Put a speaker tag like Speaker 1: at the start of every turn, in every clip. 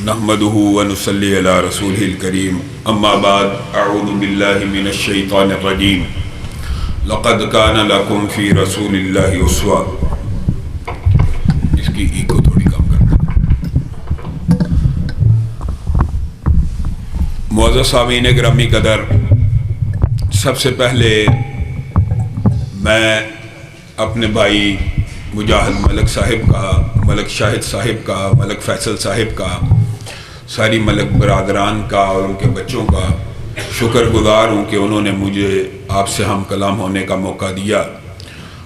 Speaker 1: نحمده ونصلي على رسوله الكريم اما بعد اعوذ بالله من الشیطان الرجیم لقد كان لكم في رسول الله اسوہ. اس کی ایکو تھوڑی کم کرنا. معزز سامعین گرامی قدر، سب سے پہلے میں اپنے بھائی مجاہد ملک صاحب کا، ملک شاہد صاحب کا، ملک فیصل صاحب کا، ساری ملک برادران کا اور ان کے بچوں کا شکر گزار ہوں کہ انہوں نے مجھے آپ سے ہم کلام ہونے کا موقع دیا.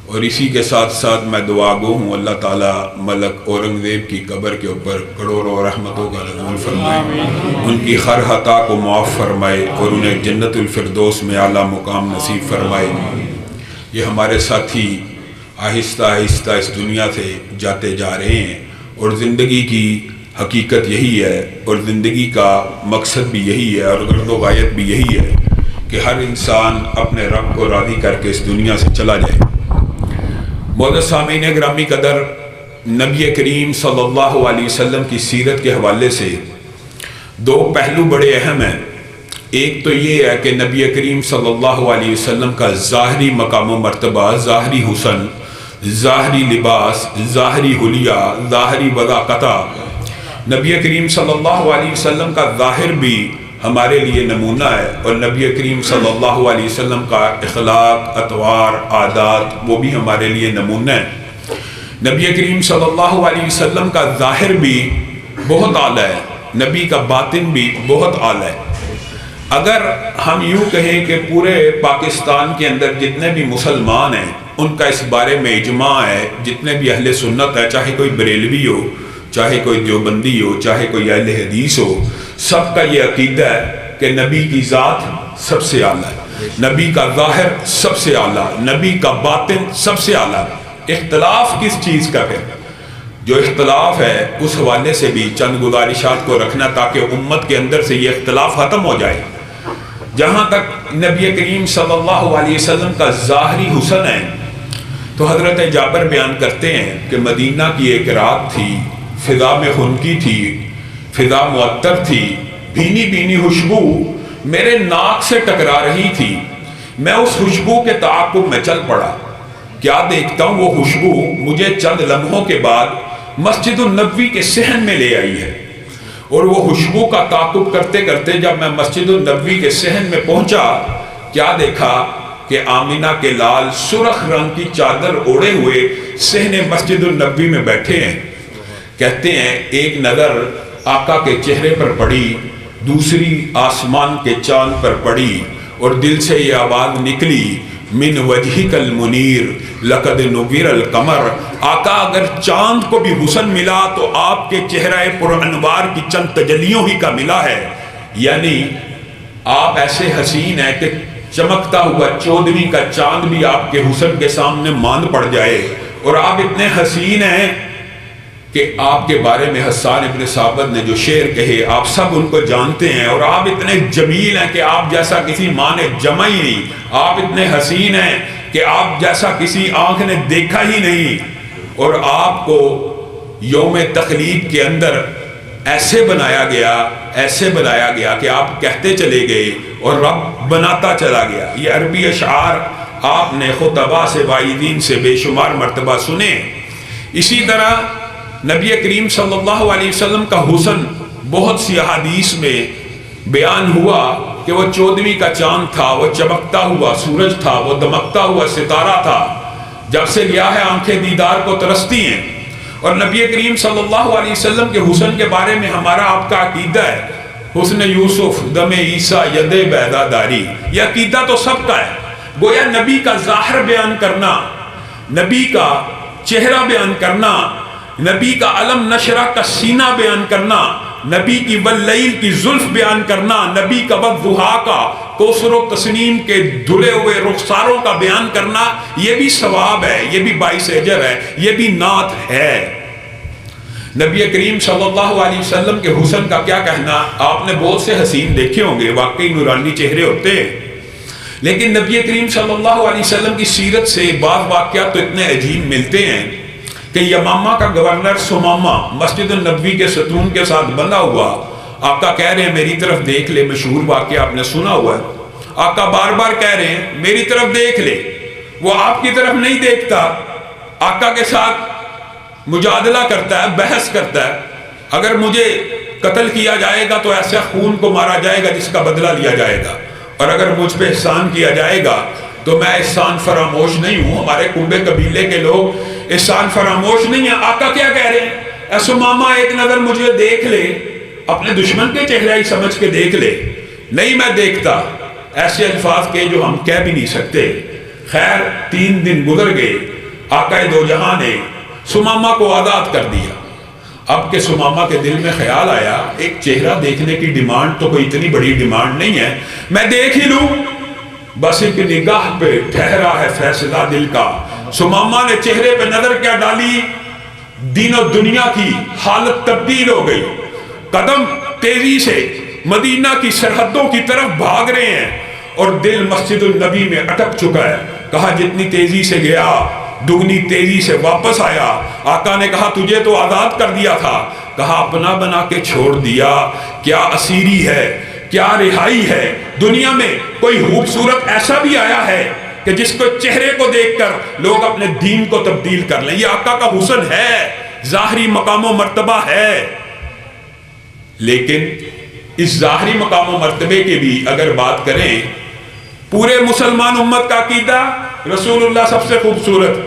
Speaker 1: اور اسی کے ساتھ ساتھ میں دعا گو ہوں اللہ تعالیٰ ملک اورنگزیب کی قبر کے اوپر کروڑوں رحمتوں کا نزول فرمائے، ان کی ہر خطا کو معاف فرمائے اور انہیں جنت الفردوس میں اعلیٰ مقام نصیب فرمائے. یہ ہمارے ساتھی آہستہ آہستہ اس دنیا سے جاتے جا رہے ہیں اور زندگی کی حقیقت یہی ہے اور زندگی کا مقصد بھی یہی ہے اور غرض و غایت بھی یہی ہے کہ ہر انسان اپنے رب کو راضی کر کے اس دنیا سے چلا جائے. معزز سامعین گرامی قدر، نبی کریم صلی اللہ علیہ وسلم کی سیرت کے حوالے سے دو پہلو بڑے اہم ہیں. ایک تو یہ ہے کہ نبی کریم صلی اللہ علیہ وسلم کا ظاہری مقام و مرتبہ، ظاہری حسن، ظاہری لباس، ظاہری حلیہ، ظاہری وضاقت. نبی کریم صلی اللہ علیہ وسلم کا ظاہر بھی ہمارے لیے نمونہ ہے اور نبی کریم صلی اللہ علیہ وسلم کا اخلاق، اطوار، عادات وہ بھی ہمارے لیے نمونہ ہے. نبی کریم صلی اللہ علیہ وسلم کا ظاہر بھی بہت اعلیٰ ہے، نبی کا باطن بھی بہت اعلیٰ ہے. اگر ہم یوں کہیں کہ پورے پاکستان کے اندر جتنے بھی مسلمان ہیں ان کا اس بارے میں اجماع ہے، جتنے بھی اہل سنت ہے، چاہے کوئی بریلوی ہو، چاہے کوئی دیوبندی ہو، چاہے کوئی اہل حدیث ہو، سب کا یہ عقیدہ ہے کہ نبی کی ذات سب سے اعلیٰ ہے، نبی کا ظاہر سب سے اعلیٰ، نبی کا باطن سب سے اعلیٰ. اختلاف کس چیز کا ہے؟ جو اختلاف ہے اس حوالے سے بھی چند گزارشات کو رکھنا تاکہ امت کے اندر سے یہ اختلاف ختم ہو جائے. جہاں تک نبی کریم صلی اللہ علیہ وسلم کا ظاہری حسن ہے تو حضرت جابر بیان کرتے ہیں کہ مدینہ کی ایک رات تھی، فضا میں خنکی تھی، فضا معطر تھی، بھینی بھینی خوشبو میرے ناک سے ٹکرا رہی تھی. میں اس خوشبو کے تعاقب میں چل پڑا. کیا دیکھتا ہوں وہ خوشبو مجھے چند لمحوں کے بعد مسجد النبوی کے صحن میں لے آئی ہے. اور وہ خوشبو کا تعاقب کرتے کرتے جب میں مسجد النبوی کے صحن میں پہنچا، کیا دیکھا کہ آمینہ کے لال سرخ رنگ کی چادر اوڑھے ہوئے صحن مسجد النبوی میں بیٹھے ہیں. کہتے ہیں ایک نظر آقا کے چہرے پر پڑی، دوسری آسمان کے چاند پر پڑی اور دل سے یہ آواز نکلی، من وجہک المنیر لقد نویر القمر. آقا اگر چاند کو بھی حسن ملا تو آپ کے چہرہ پر انوار کی چند تجلیوں ہی کا ملا ہے. یعنی آپ ایسے حسین ہیں کہ چمکتا ہوا 14ویں کا چاند بھی آپ کے حسن کے سامنے ماند پڑ جائے. اور آپ اتنے حسین ہیں کہ آپ کے بارے میں حسان ابن ثابت نے جو شعر کہے آپ سب ان کو جانتے ہیں. اور آپ اتنے جمیل ہیں کہ آپ جیسا کسی ماں نے جمع ہی نہیں. آپ اتنے حسین ہیں کہ آپ جیسا کسی آنکھ نے دیکھا ہی نہیں. اور آپ کو یوم تخلیق کے اندر ایسے بنایا گیا کہ آپ کہتے چلے گئے اور رب بناتا چلا گیا. یہ عربی اشعار آپ نے خطباء سے وائدین سے بے شمار مرتبہ سنے. اسی طرح نبی کریم صلی اللہ علیہ وسلم کا حسن بہت سی احادیث میں بیان ہوا کہ وہ 14ویں کا چاند تھا، وہ چمکتا ہوا سورج تھا، وہ دمکتا ہوا ستارہ تھا. جب سے گیا ہے آنکھیں دیدار کو ترستی ہیں. اور نبی کریم صلی اللہ علیہ وسلم کے حسن کے بارے میں ہمارا آپ کا عقیدہ ہے حسن یوسف دم عیسیٰ ید بیضا داری. یہ عقیدہ تو سب کا ہے. گویا نبی کا ظاہر بیان کرنا، نبی کا چہرہ بیان کرنا، نبی کا علم نشرہ کا سینہ بیان کرنا، نبی کی واللیل کی زلف بیان کرنا، نبی کا والضحیٰ کا کوثر و تسنیم کے دھلے ہوئے رخساروں کا بیان کرنا، یہ بھی ثواب ہے، یہ بھی باعث اجر ہے، یہ بھی نعت ہے. نبی کریم صلی اللہ علیہ وسلم کے حسن کا کیا کہنا. آپ نے بہت سے حسین دیکھے ہوں گے، واقعی نورانی چہرے ہوتے ہیں، لیکن نبی کریم صلی اللہ علیہ وسلم کی سیرت سے بعض واقعات تو اتنے عجیب ملتے ہیں کہ یمامہ کا گورنر سمامہ مسجد النبوی کے ستون کے ساتھ بندھا ہوا، آقا کہہ رہے ہیں میری طرف دیکھ لے، مشہور واقعہ آپ نے سنا ہوا ہے، آقا بار بار کہہ رہے ہیں میری طرف دیکھ لے، وہ آپ کی طرف نہیں دیکھتا، آقا کے ساتھ مجادلہ کرتا ہے، بحث کرتا ہے، اگر مجھے قتل کیا جائے گا تو ایسا خون کو مارا جائے گا جس کا بدلہ لیا جائے گا، اور اگر مجھ پہ احسان کیا جائے گا تو میں احسان فراموش نہیں ہوں، ہمارے کنبے قبیلے کے لوگ احسان فراموش نہیں ہیں۔ آقا کیا کہہ رہے ہیں؟ اے سمامہ ایک نظر مجھے دیکھ لے، اپنے دشمن کے چہرہ ہی سمجھ کے دیکھ لے۔ نہیں میں دیکھتا، ایسے الفاظ کے جو ہم کہہ بھی نہیں سکتے۔ خیر 3 دن گزر گئے، آقا دو جہاں نے سمامہ کو آزاد کر دیا۔ اب کہ سمامہ کے دل میں خیال آیا ایک چہرہ دیکھنے کی ڈیمانڈ تو کوئی اتنی بڑی ڈیمانڈ نہیں ہے، میں دیکھ ہی لوں، بس ایک نگاہ پہ ٹھہرا ہے فیصلہ دل کا۔ سمامہ نے چہرے پہ نظر کیا ڈالی، دین و دنیا کی حالت تبدیل ہو گئی، قدم تیزی سے مدینہ کی سرحدوں کی طرف بھاگ رہے ہیں اور دل مسجد النبی میں اٹک چکا ہے۔ کہا جتنی تیزی سے گیا دگنی تیزی سے واپس آیا۔ آقا نے کہا تجھے تو آزاد کر دیا تھا، کہا اپنا بنا کے چھوڑ دیا، کیا اسیری ہے، کیا رہائی ہے۔ دنیا میں کوئی خوبصورت ایسا بھی آیا ہے کہ جس کو چہرے کو دیکھ کر لوگ اپنے دین کو تبدیل کر لیں؟ یہ آقا کا حسن ہے، ظاہری مقام و مرتبہ ہے، لیکن اس ظاہری مقام و مرتبے کے بھی اگر بات کریں، پورے مسلمان امت کا عقیدہ رسول اللہ سب سے خوبصورت،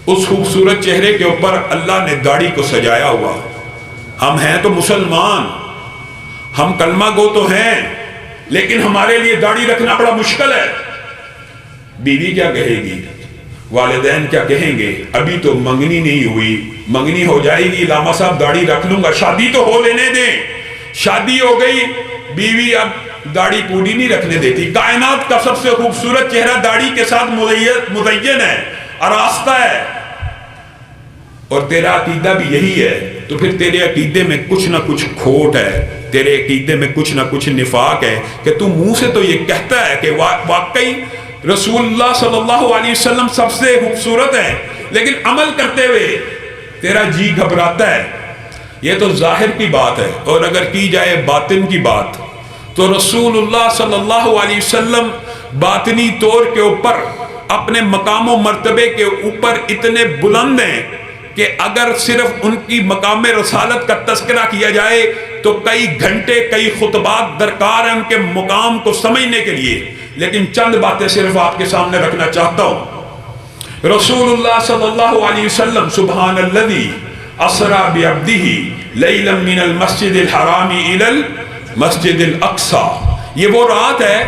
Speaker 1: اس خوبصورت چہرے کے اوپر اللہ نے داڑھی کو سجایا ہوا۔ ہم ہیں تو مسلمان، ہم کلمہ گو تو ہیں، لیکن ہمارے لیے داڑھی رکھنا بڑا مشکل ہے۔ بیوی کیا کہے گی، والدین کیا کہیں گے، ابھی تو منگنی نہیں ہوئی، منگنی ہو جائے گی لاما صاحب داڑھی رکھ لوں گا، شادی تو ہو لینے دیں۔ شادی ہو گئی، بیوی اب داڑھی پوری نہیں رکھنے دیتی۔ کائنات کا سب سے خوبصورت چہرہ داڑھی کے ساتھ مزین ہے، آراستہ ہے، اور تیرا عقیدہ بھی یہی ہے، تو پھر تیرے عقیدے میں کچھ نہ کچھ کھوٹ ہے، تیرے عقیدے میں کچھ نہ کچھ نفاق ہے کہ تو منہ سے تو یہ کہتا ہے کہ واقعی رسول اللہ صلی اللہ علیہ وسلم سب سے خوبصورت ہے، لیکن عمل کرتے ہوئے تیرا جی گھبراتا ہے۔ یہ تو ظاہر کی بات ہے، اور اگر کی جائے باطن کی بات تو رسول اللہ صلی اللہ علیہ وسلم باطنی طور کے اوپر اپنے مقام و مرتبے کے اوپر اتنے بلند ہیں کہ اگر صرف ان کی مقام رسالت کا تذکرہ کیا جائے تو کئی گھنٹے کئی خطبات درکار ہیں ان کے مقام کو سمجھنے کے لیے، لیکن چند باتیں صرف آپ کے سامنے رکھنا چاہتا ہوں۔ رسول اللہ صلی اللہ علیہ وسلم سبحان الذی اسرا بعبدہ لیلا من المسجد الحرام الی المسجد الاقصی، یہ وہ رات ہے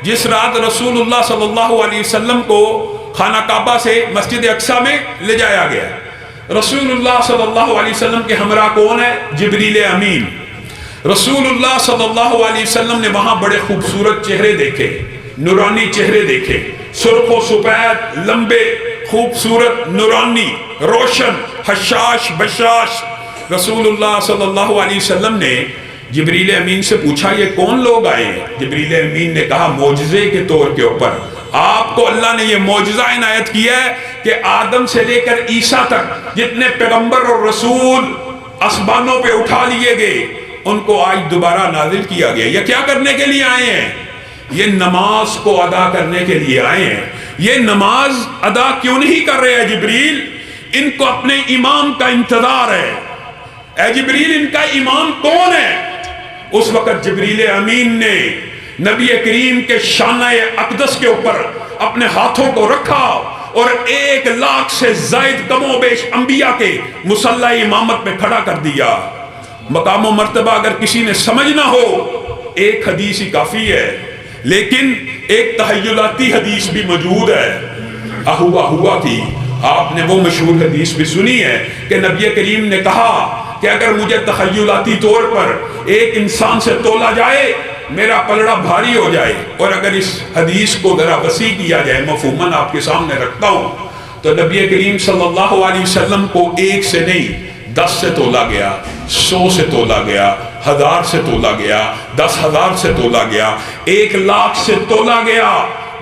Speaker 1: جس رات رسول اللہ صلی اللہ علیہ وسلم کو خانہ کعبہ سے مسجد اقصی میں لے جایا گیا۔ رسول اللہ صلی اللہ علیہ وسلم کے ہمراہ کون ہے؟ جبریل امین۔ رسول اللہ صلی اللہ علیہ وسلم نے وہاں بڑے خوبصورت چہرے دیکھے، نورانی چہرے دیکھے، سرخ و سفید، لمبے، خوبصورت، نورانی، روشن، حشاش بشاش۔ رسول اللہ صلی اللہ علیہ وسلم نے جبریل امین سے پوچھا یہ کون لوگ آئے ہیں؟ جبریل امین نے کہا معجزے کے طور کے اوپر آپ کو اللہ نے یہ معجزہ عنایت کیا ہے کہ آدم سے لے کر عیسیٰ تک جتنے پیغمبر اور رسول آسمانوں پہ اٹھا لیے گئے ان کو آج دوبارہ نازل کیا گیا۔ یہ کیا کرنے کے لیے آئے ہیں؟ یہ نماز کو ادا کرنے کے لیے آئے ہیں۔ یہ نماز ادا کیوں نہیں کر رہے ہیں جبریل؟ ان کو اپنے امام کا انتظار ہے۔ اے جبریل ان کا امام کون ہے؟ اس وقت جبریل امین نے نبی کریم کے شانہ اقدس کے اوپر اپنے ہاتھوں کو رکھا اور 1,00,000 سے زائد کم و بیش انبیاء کے مصلی امامت میں کھڑا کر دیا۔ مقام و مرتبہ اگر کسی نے سمجھنا ہو ایک حدیث ہی کافی ہے، لیکن ایک تحیلاتی حدیث بھی موجود ہے ہوا کی۔ آپ نے وہ مشہور حدیث بھی سنی ہے کہ نبی کریم نے کہا کہ اگر مجھے تخیلاتی طور پر ایک انسان سے تولا جائے میرا پلڑا بھاری ہو جائے، اور اگر اس حدیث کو ذرا وسیع کیا جائے مفہوماً آپ کے سامنے رکھتا ہوں تو نبی کریم صلی اللہ علیہ وسلم کو 1 سے نہیں 10 سے تولا گیا، 100 سے تولا گیا، 1000 سے تولا گیا، 10,000 سے تولا گیا، 1,00,000 سے تولا گیا،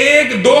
Speaker 1: 1-2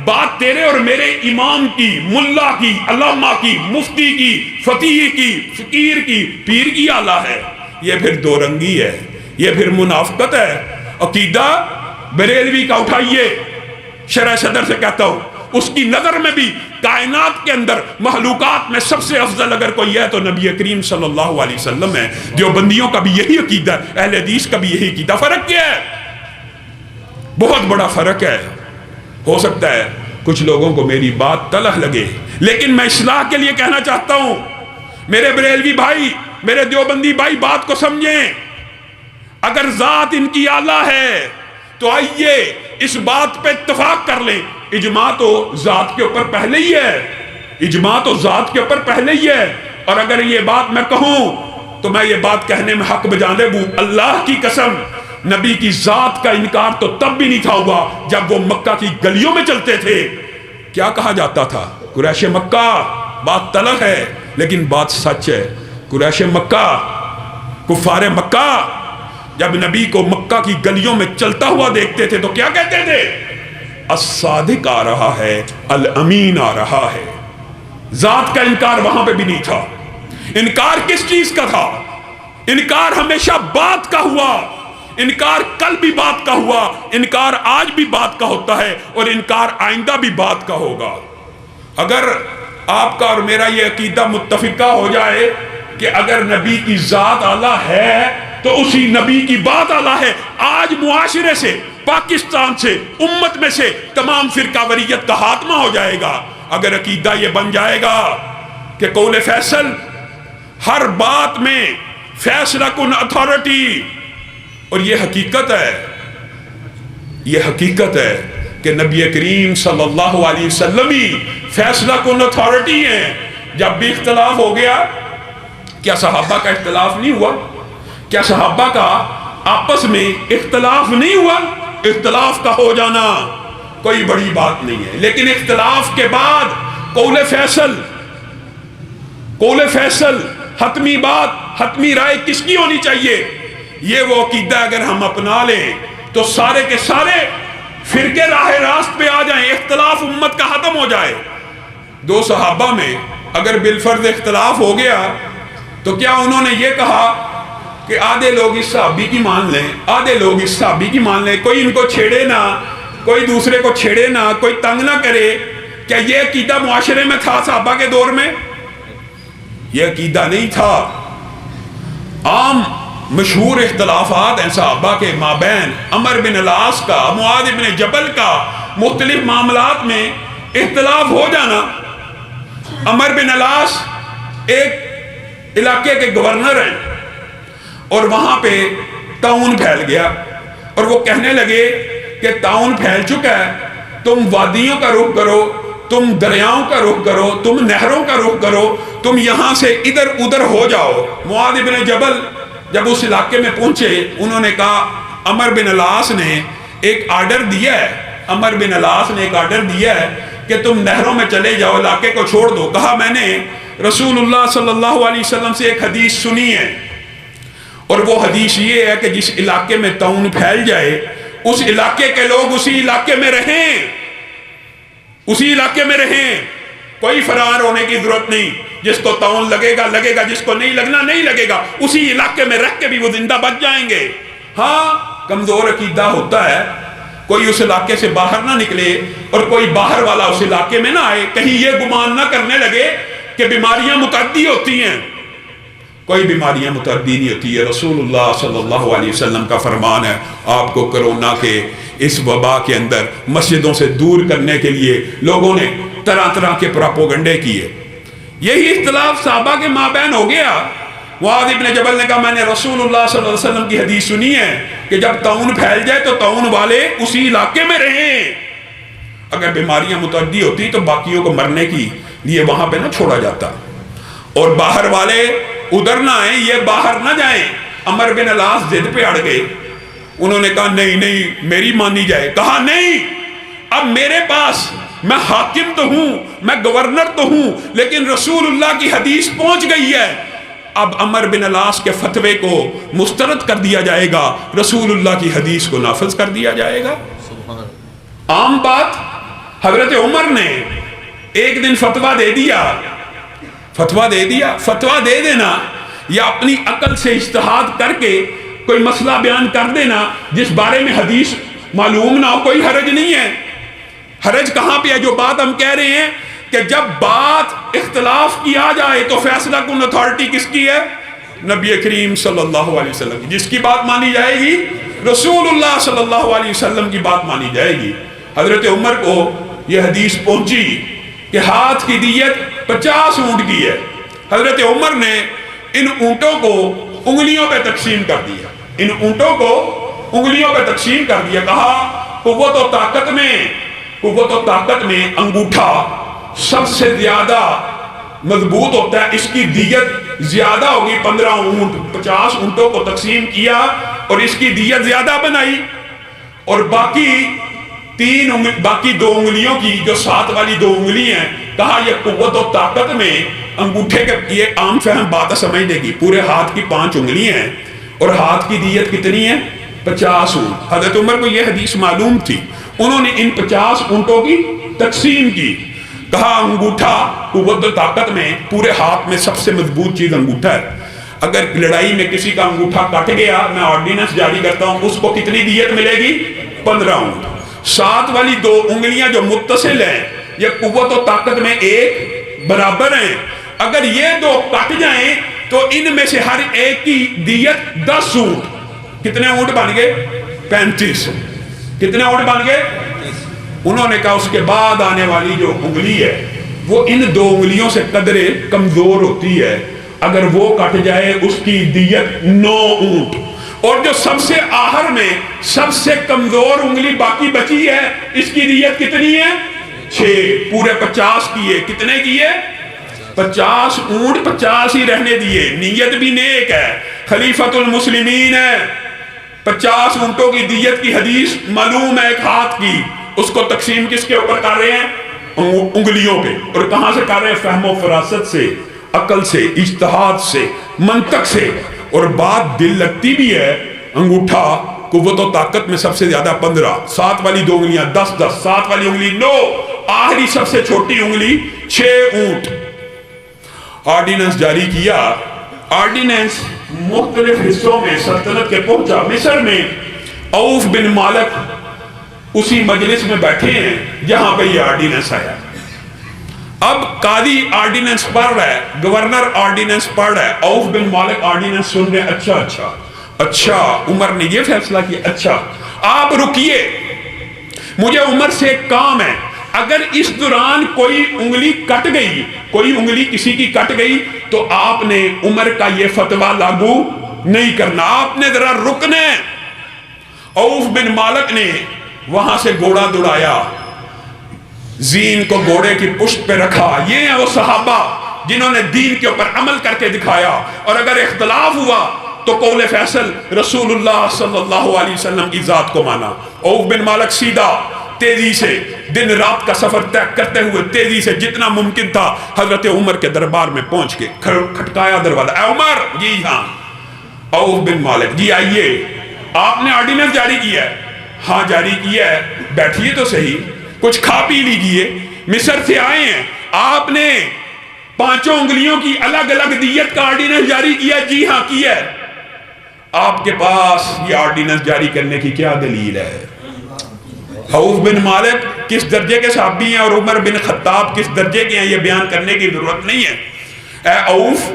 Speaker 1: بات تیرے اور میرے امام کی، ملا کی، علامہ کی، مفتی کی، فقیہ کی، فقیر کی، پیر کی اعلیٰ ہے، یہ پھر دو رنگی ہے، یہ پھر منافقت ہے۔ عقیدہ بریلوی کا اٹھائیے، شرح صدر سے کہتا ہوں، اس کی نظر میں بھی کائنات کے اندر مخلوقات میں سب سے افضل اگر کوئی ہے تو نبی کریم صلی اللہ علیہ وسلم ہے۔ دیوبندیوں کا بھی یہی عقیدہ ہے، اہل حدیث کا بھی یہی عقیدہ۔ فرق کیا ہے؟ بہت بڑا فرق ہے۔ ہو سکتا ہے کچھ لوگوں کو میری بات تلخ لگے، لیکن میں اصلاح کے لیے کہنا چاہتا ہوں، میرے بریلوی بھائی، میرے دیوبندی بھائی، بات کو سمجھیں۔ اگر ذات ان کی اعلیٰ ہے تو آئیے اس بات پہ اتفاق کر لیں۔ اجماع تو ذات کے اوپر پہلے ہی ہے، اجماع تو ذات کے اوپر پہلے ہی ہے۔ اور اگر یہ بات میں کہوں تو میں یہ بات کہنے میں حق بجانب ہوں، اللہ کی قسم، نبی کی ذات کا انکار تو تب بھی نہیں تھا ہوا جب وہ مکہ کی گلیوں میں چلتے تھے۔ کیا کہا جاتا تھا؟ قریش مکہ، بات تلخ ہے لیکن بات سچ ہے، قریش مکہ، کفار مکہ جب نبی کو مکہ کی گلیوں میں چلتا ہوا دیکھتے تھے تو کیا کہتے تھے؟ الصادق آ رہا ہے، الامین آ رہا ہے۔ ذات کا انکار وہاں پہ بھی نہیں تھا۔ انکار کس چیز کا تھا؟ انکار ہمیشہ بات کا ہوا، انکار کل بھی بات کا ہوا، انکار آج بھی بات کا ہوتا ہے، اور انکار آئندہ بھی بات کا ہوگا۔ اگر آپ کا اور میرا یہ عقیدہ متفقہ ہو جائے کہ اگر نبی کی ذات اعلیٰ ہے تو اسی نبی کی بات اعلیٰ ہے، آج معاشرے سے، پاکستان سے، امت میں سے تمام فرقہ واریت کا خاتمہ ہو جائے گا۔ اگر عقیدہ یہ بن جائے گا کہ قول فیصل، ہر بات میں فیصلہ کن اتھارٹی، اور یہ حقیقت ہے، یہ حقیقت ہے کہ نبی کریم صلی اللہ علیہ وسلم ہی فیصلہ کن اتھارٹی ہیں۔ جب بھی اختلاف ہو گیا، کیا صحابہ کا اختلاف نہیں ہوا؟ کیا صحابہ کا آپس میں اختلاف نہیں ہوا؟ اختلاف کا ہو جانا کوئی بڑی بات نہیں ہے، لیکن اختلاف کے بعد قول فیصل، قول فیصل، حتمی بات، حتمی رائے کس کی ہونی چاہیے؟ یہ وہ عقیدہ اگر ہم اپنا لیں تو سارے کے سارے فرقے راہ راست پہ آ جائیں، اختلاف امت کا ختم ہو جائے۔ دو صحابہ میں اگر بالفرض اختلاف ہو گیا تو کیا انہوں نے یہ کہا کہ آدھے لوگ اس صحابی کی مان لیں، آدھے لوگ اس صحابی کی مان لیں، کوئی ان کو چھیڑے نہ، کوئی دوسرے کو چھیڑے نہ، کوئی تنگ نہ کرے؟ کیا یہ عقیدہ معاشرے میں تھا صحابہ کے دور میں؟ یہ عقیدہ نہیں تھا۔ عام مشہور اختلافات ہیں صحابہ کے مابین، عمر بن العاص کا، معاذ بن جبل کا، مختلف معاملات میں اختلاف ہو جانا۔ عمر بن العاص ایک علاقے کے گورنر ہیں اور وہاں پہ طاعون پھیل گیا، اور وہ کہنے لگے کہ طاعون پھیل چکا ہے، تم وادیوں کا رخ کرو، تم دریاؤں کا رخ کرو، تم نہروں کا رخ کرو، تم یہاں سے ادھر ادھر ہو جاؤ۔ معاذ بن جبل جب اس علاقے میں پہنچے، انہوں نے کہا عمر بن العاص نے ایک آرڈر دیا ہے، عمر بن العاص نے ایک آرڈر دیا ہے کہ تم نہروں میں چلے جاؤ، علاقے کو چھوڑ دو۔ کہا میں نے رسول اللہ صلی اللہ علیہ وسلم سے ایک حدیث سنی ہے، اور وہ حدیث یہ ہے کہ جس علاقے میں طاعون پھیل جائے اس علاقے کے لوگ اسی علاقے میں رہیں، اسی علاقے میں رہیں، کوئی فرار ہونے کی ضرورت نہیں۔ جس کو طاعون لگے گا لگے گا، جس کو نہیں لگنا نہیں لگے گا، اسی علاقے میں رہ کے بھی وہ زندہ بچ جائیں گے۔ ہاں کمزور عقیدہ ہوتا ہے، کوئی اس علاقے سے باہر نہ نکلے اور کوئی باہر والا اس علاقے میں نہ آئے، کہیں یہ گمان نہ کرنے لگے کہ بیماریاں متعدی ہوتی ہیں۔ کوئی بیماریاں متعدی نہیں ہوتی ہے۔ رسول اللہ صلی اللہ علیہ وسلم کا فرمان ہے، آپ کو کرونا کے اس وبا کے اندر مسجدوں سے دور کرنے کے لیے لوگوں نے طرح طرح کے پراپوگنڈے کیے۔ یہی اختلاف صحابہ کے مابین ہو گیا۔ معاذ ابن جبل نے کہا میں نے رسول اللہ صلی اللہ علیہ وسلم کی حدیث سنی ہے کہ جب طاعون پھیل جائے تو طاعون والے اسی علاقے میں رہیں، اگر بیماریاں متعدی ہوتی تو باقیوں کو مرنے کی لیے وہاں پہ نہ چھوڑا جاتا، اور باہر والے ادھر نہ آئیں، یہ باہر نہ جائیں۔ عمر بن العاص ضد پہ اڑ گئے، انہوں نے کہا نہیں نہیں میری مانی جائے۔ کہا نہیں، اب میرے پاس، میں حاکم تو ہوں، میں گورنر تو ہوں، لیکن رسول اللہ کی حدیث پہنچ گئی ہے، اب عمر بن العاص کے فتوے کو مسترد کر دیا جائے گا، رسول اللہ کی حدیث کو نافذ کر دیا جائے گا۔ عام بات، حضرت عمر نے ایک دن فتویٰ دے دیا، فتویٰ دے دینا یا اپنی عقل سے اجتہاد کر کے کوئی مسئلہ بیان کر دینا جس بارے میں حدیث معلوم نہ ہو، کوئی حرج نہیں ہے۔ حرج کہاں پہ ہے؟ جو بات ہم کہہ رہے ہیں کہ جب بات اختلاف کی آ جائے تو فیصلہ کن اتھارٹی کس کی ہے؟ نبی کریم صلی اللہ علیہ وسلم کی۔ جس کی بات مانی جائے گی رسول اللہ صلی اللہ علیہ وسلم کی بات مانی جائے گی۔ حضرت عمر کو یہ حدیث پہنچی کہ ہاتھ کی دیت 50 اونٹ کی ہے۔ حضرت عمر نے ان اونٹوں کو انگلیوں پہ تقسیم کر دیا، ان اونٹوں کو انگلیوں پہ تقسیم کر دیا۔ کہا قوت و طاقت میں انگوٹھا سب سے زیادہ مضبوط ہوتا ہے، اس کی دیت زیادہ ہوگی 15 اونٹ، 50 اونٹوں کو تقسیم کیا اور اس کی دیت زیادہ بنائی، اور باقی 2 انگلیوں کی جو ساتھ والی 2 انگلی ہیں، کہا یہ قوت و طاقت میں انگوٹھے کے، یہ عام فہم بات سمجھنے کی، پورے ہاتھ کی 5 انگلی ہیں اور ہاتھ کی دیت کتنی ہے؟ 50 اونٹ۔ حضرت عمر کو یہ حدیث معلوم تھی، انہوں نے ان 50 اونٹوں کی تقسیم کی۔ کہا انگوٹھا قوت و طاقت میں پورے ہاتھ میں سب سے مضبوط چیز انگوٹھا ہے، اگر لڑائی میں کسی کا انگوٹھا کٹ گیا، میں آرڈیننس جاری کرتا ہوں، اس کو کتنی دیت ملے گی؟ 15 اونٹ۔ ساتھ والی 2 انگلیاں جو متصل ہیں یہ قوت و طاقت میں ایک برابر ہیں، اگر یہ 2 کٹ جائیں تو ان میں سے ہر ایک کی دیت 10 اونٹ۔ کتنے اونٹ بن گئے؟ 35۔ کتنے اونٹ بن گئے؟ انہوں نے کہا اس کے بعد آنے والی جو انگلی ہے وہ ان 2 انگلیوں سے قدرے کمزور ہوتی ہے، اگر وہ کٹ جائے اس کی دیت 9 اونٹ، اور جو سب سے آخر میں سب سے کمزور انگلی باقی بچی ہے اس کی دیت کتنی ہے؟ 6۔ پورے 50 کیے، کتنے کیے؟ 50 اونٹ 50 ہی رہنے دیے، نیت بھی نیک ہے، خلیفۃ المسلمین ہے۔ 50 اونٹوں کی دیت کی حدیث معلوم ہے، ایک ہاتھ کی، اس کو تقسیم کس کے اوپر کر رہے ہیں؟ انگلیوں پہ۔ اور کہاں سے کر رہے ہیں؟ فہم و فراست سے، عقل سے، اجتہاد سے، منطق سے، اور بات دل لگتی بھی ہے۔ انگوٹھا قوت و طاقت میں سب سے زیادہ 15، ساتھ والی 2 انگلیاں 10، ساتھ والی انگلی 9، آخری سب سے چھوٹی انگلی 6 اونٹ۔ آرڈیننس جاری کیا، آرڈیننس مختلف حصوں میں سلطنت کے پہنچا۔ مصر میں عوف بن مالک اسی مجلس میں بیٹھے ہیں جہاں پہ یہ آرڈیننس آیا۔ اب قاضی آرڈیننس پڑھ رہا ہے، گورنر آرڈیننس پڑھ رہا ہے، عوف بن مالک آرڈیننس سن رہے ہیں۔ اچھا عمر نے یہ فیصلہ کیا، اچھا آپ رکیے، مجھے عمر سے ایک کام ہے، اگر اس دوران کوئی انگلی کٹ گئی، کوئی انگلی کسی کی کٹ گئی تو آپ نے عمر کا یہ فتویٰ لاگو نہیں کرنا، آپ نے ذرا رکنا ہے۔ عوف بن مالک نے وہاں سے گھوڑا دوڑایا، زین کو گھوڑے کی پشت پہ رکھا۔ یہ ہیں وہ صحابہ جنہوں نے دین کے اوپر عمل کر کے دکھایا، اور اگر اختلاف ہوا تو قول فیصل رسول اللہ صلی اللہ علیہ وسلم کی ذات کو مانا۔ عوف بن مالک سیدھا تیزی سے دن رات کا سفر طے کرتے ہوئے تیزی سے جتنا ممکن تھا حضرت عمر کے دربار میں پہنچ کے کھٹکایا دروازہ۔ اے عمر! جی ہاں۔ عوف بن مالک جی آئیے، آپ نے آرڈیننس جاری کیا ہے؟ ہاں جاری کیا ہے۔ بیٹھیے تو صحیح، کچھ کھا پی لیجئے، مصر سے آئے ہیں، آپ نے 5 انگلیوں کی الگ الگ دیت کا آرڈیننس جاری کیا؟ جی ہاں کیا ہے۔ آپ کے پاس یہ آرڈیننس جاری کرنے کی کیا دلیل ہے؟ عوف بن مالک کس درجے کے صحابی ہیں اور عمر بن خطاب کس درجے کے ہیں یہ بیان کرنے کی ضرورت نہیں ہے۔ اے عوف،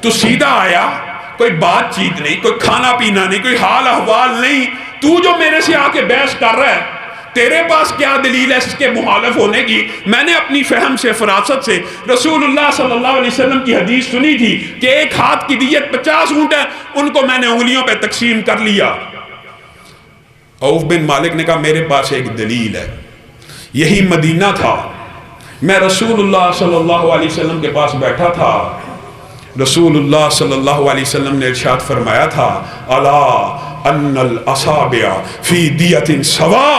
Speaker 1: تو سیدھا آیا، کوئی بات چیت نہیں، کوئی کھانا پینا نہیں، کوئی حال احوال نہیں، تو جو میرے سے آ کے بحث کر رہا ہے، تیرے پاس کیا دلیل ہے اس کے مخالف ہونے کی؟ میں نے اپنی فہم سے، فراست سے رسول اللہ صلی اللہ علیہ وسلم کی حدیث سنی تھی کہ ایک ہاتھ کی دیت 50 اونٹ ہے، ان کو میں نے انگلیوں پہ تقسیم کر لیا۔ عوف بن مالک نے کہا میرے پاس ایک دلیل ہے، یہی مدینہ تھا، میں رسول اللہ صلی اللہ علیہ وسلم کے پاس بیٹھا تھا، رسول اللہ صلی اللہ علیہ وسلم نے ارشاد فرمایا تھا الا ان الاصابع فی دیت سوا،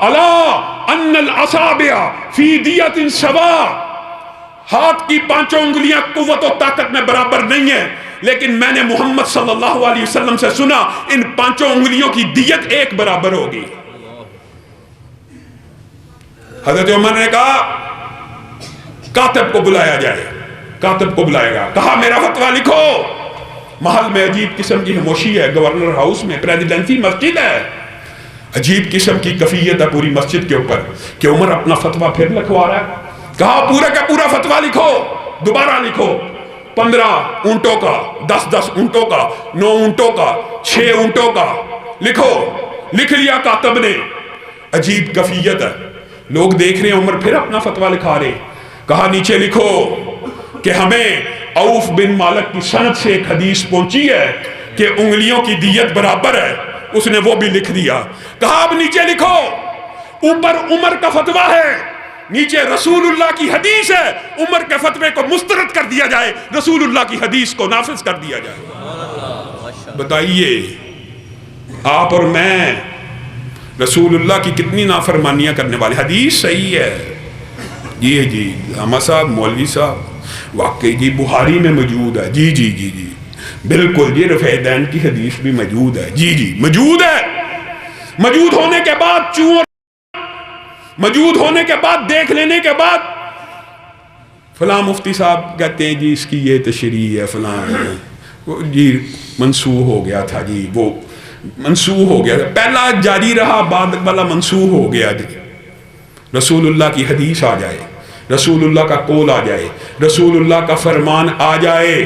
Speaker 1: الا ان الاصابع فی دیت سوا، ہاتھ کی 5 انگلیاں قوت و طاقت میں برابر نہیں ہیں، لیکن میں نے محمد صلی اللہ علیہ وسلم سے سنا ان 5 انگلیوں کی دیت ایک برابر ہوگی۔ حضرت عمر نے کہا کاتب کو بلایا جائے، کاتب کو بلائے گا، کہا میرا فتویٰ لکھو۔ محل میں عجیب قسم کی خاموشی ہے، گورنر ہاؤس میں پریزیڈنسی مسجد ہے، عجیب قسم کی کفیت ہے پوری مسجد کے اوپر کہ عمر اپنا فتویٰ پھر لکھوا رہا ہے۔ کہا پورا کا پورا فتویٰ لکھو، دوبارہ لکھو، 15 اونٹوں کا، 10 اونٹوں کا، 9 اونٹوں کا، 6 اونٹوں کا لکھو۔ لکھ لیا کاتب نے۔ عجیب کفیت ہے، لوگ دیکھ رہے ہیں، عمر پھر اپنا فتویٰ لکھا رہے۔ کہا نیچے لکھو کہ ہمیں عوف بن مالک کی سند سے ایک حدیث پہنچی ہے کہ انگلیوں کی دیت برابر ہے، اس نے وہ بھی لکھ دیا۔ کہا اب نیچے لکھو، اوپر عمر کا فتویٰ ہے، نیچے رسول اللہ کی حدیث ہے، عمر کے فتوے کو مسترد کر دیا جائے، رسول اللہ کی حدیث کو نافذ کر دیا جائے۔ بتائیے آپ اور میں رسول اللہ کی کتنی نافرمانیاں کرنے والے۔ حدیث صحیح ہے جی ہما صاحب، مولوی صاحب، واقعی جی بخاری میں موجود ہے، جی بالکل جی، رفع دین کی حدیث بھی موجود ہے، جی موجود ہے۔ موجود ہونے کے بعد موجود ہونے کے بعد دیکھ لینے کے بعد فلاں مفتی صاحب کہتے ہیں جی اس کی یہ تشریح ہے، فلاں جی منسوخ ہو گیا تھا، جی وہ منسوخ ہو گیا تھا، پہلا جاری رہا، بعد والا منسوخ ہو گیا۔ جی رسول اللہ کی حدیث آ جائے، رسول اللہ کا قول آ جائے، رسول اللہ کا فرمان آ جائے،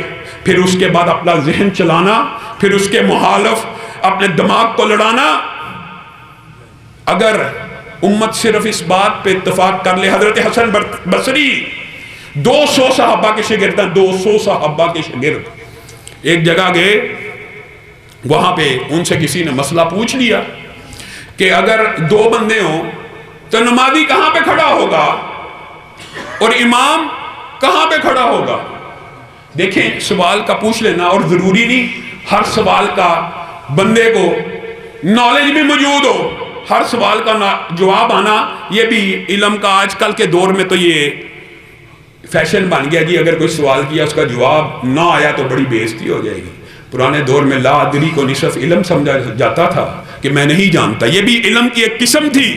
Speaker 1: پھر اس کے بعد اپنا ذہن چلانا، پھر اس کے مخالف اپنے دماغ کو لڑانا۔ اگر امت صرف اس بات پہ اتفاق کر لے، حضرت حسن بصری 200 صحابہ کے شاگرد ہیں، 200 صحابہ کے شاگرد ایک جگہ گئے، وہاں پہ ان سے کسی نے مسئلہ پوچھ لیا کہ اگر 2 بندے ہوں تو نمازی کہاں پہ کھڑا ہوگا اور امام کہاں پہ کھڑا ہوگا؟ دیکھیں سوال کا پوچھ لینا، اور ضروری نہیں ہر سوال کا بندے کو نالج بھی موجود ہو، ہر سوال کا جواب آنا یہ بھی علم کا آج کل کے دور میں تو یہ فیشن بن گیا جی، اگر کوئی سوال کیا اس کا جواب نہ آیا تو بڑی بے عزتی ہو جائے گی۔ پرانے دور میں لا ادری کو نصف علم سمجھا جاتا تھا کہ میں نہیں جانتا، یہ بھی علم کی ایک قسم تھی۔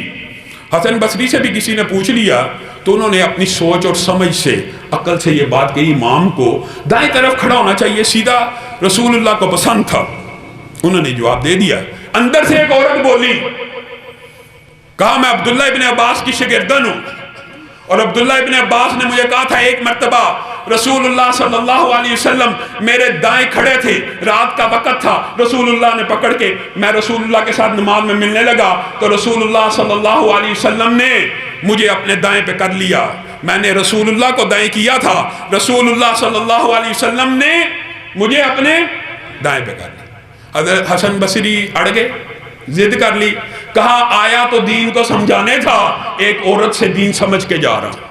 Speaker 1: حسن بصری سے بھی کسی نے پوچھ لیا تو انہوں نے اپنی سوچ اور سمجھ سے، عقل سے یہ بات کہی، امام کو دائیں طرف کھڑا ہونا چاہیے، سیدھا رسول اللہ کو پسند تھا، انہوں نے جواب دے دیا۔ اندر سے ایک عورت بولی، کہا میں عبداللہ ابن عباس کی شاگردن ہوں، اور عبداللہ ابن عباس نے مجھے کہا تھا ایک مرتبہ رسول اللہ صلی اللہ علیہ وسلم میرے دائیں کھڑے تھے، رات کا وقت تھا، رسول اللہ نے پکڑ کے، میں رسول اللہ کے ساتھ نماز میں ملنے لگا تو رسول اللہ صلی اللہ علیہ وسلم نے مجھے اپنے دائیں پہ کر لیا، میں نے رسول اللہ کو دائیں کیا تھا، رسول اللہ صلی اللہ علیہ وسلم نے مجھے اپنے دائیں پہ کر لیا۔ حضرت حسن بصری اڑ گئے، ضد کر لی، کہا آیا تو دین کو سمجھانے تھا، ایک عورت سے دین سمجھ کے جا رہا ہوں۔